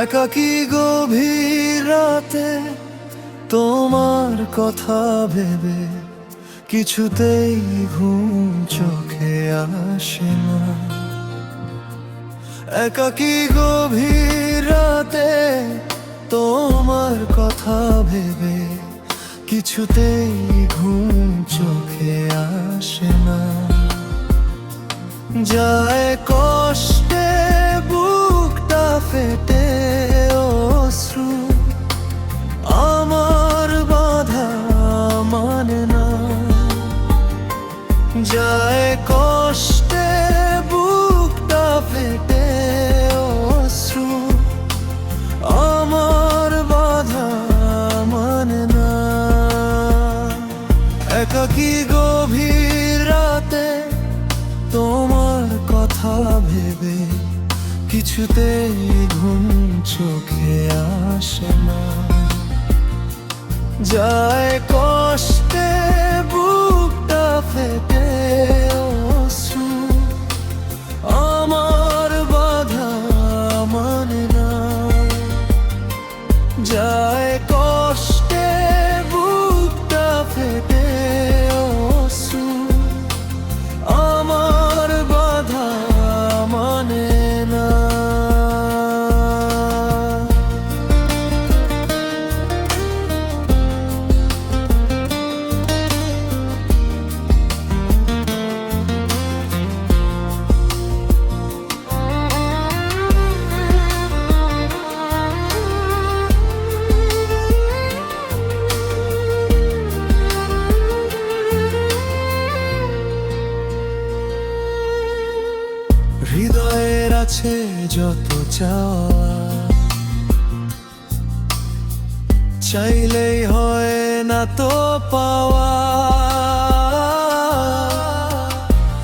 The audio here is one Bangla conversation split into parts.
একাকী গভীর রাতে তোমার কথা ভেবে কিছুতেই ঘুম চোখে আসে না। একাকী গভীর রাতে তোমার কথা ভেবে কিছুতেই ঘুম চোখে আসে না। যায় কষ্টে বুকটা ফেটে অশ্রু আমার বাধা মানে না। যায় কষ্টে বুকটা ফেটে অশ্রু আমার বাধা মানে না। একাকী গভীর রাতে তোমার কথা ভেবে কিছুতেই ঘুম চোখে আসে না। যায় কষ্টে বুকটা ফেটে অশ্রু আমার বাধা মানে না। যায় কষ্টে বুকটা ফেটে অশ্রু আমার বাধা মানে না। হৃদয়ের আছে যত চাওয়া, চাইলেই হয় না তো পাওয়া।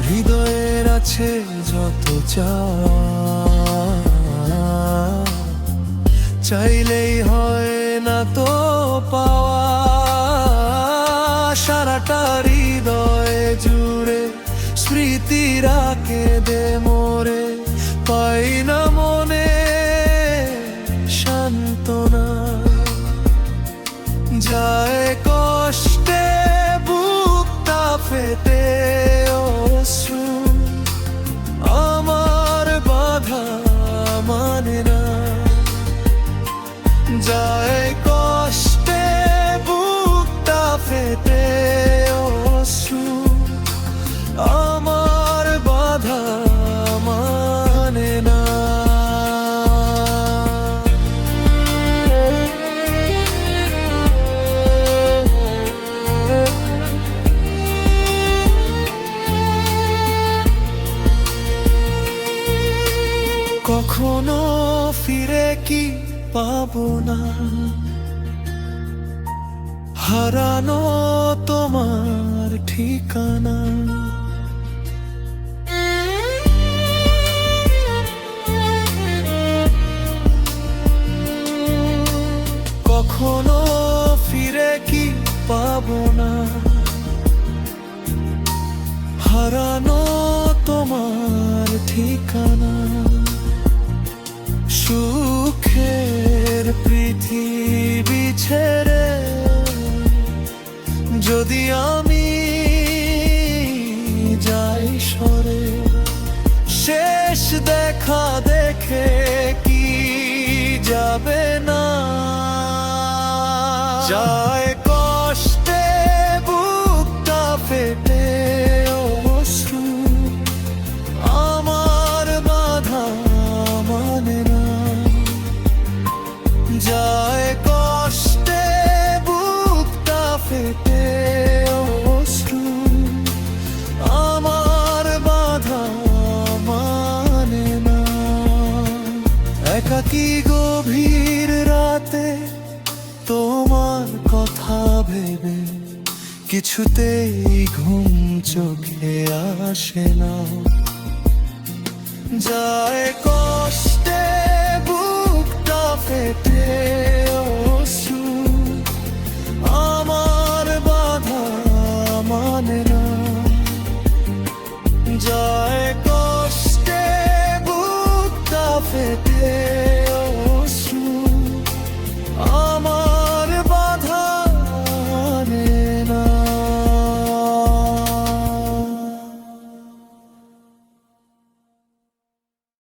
হৃদয়ের আছে যত চাওয়া, চাইলেই হয় না তো পাওয়া। সারাটা হৃদয়ে জুড়ে স্মৃতিরা কেঁদে মোরে, পাই না মনে সান্ত্বনা। যায় কষ্টে বুকটা ফেটে অশ্রু আমার বাধা মানে না। যায় কষ্টে বুকটা ফেটে অশ্রু আমার বাধা মানে না। কখনো ফিরে কি পাবো না হারানো তোমার ঠিকানা। কখনো ফিরে কি পাবো না হারানো তোমার ঠিকানা। সুখের পৃথিবী ছেড়ে যদি আমি যাই সরে, শেষ দেখা দেখে কি যাবে না। যায় কষ্টে বুকটা ফেটে অশ্রু আমার বাধা মানে না। যায় কষ্টে বুকটা ফেটে অশ্রু আমার বাধা মানে না। একাকী গভীর রাতে তোমার কথা ভেবে কিছুতেই ঘুম চোখে আসে না। যায় কষ্টে বুকটা ফেটে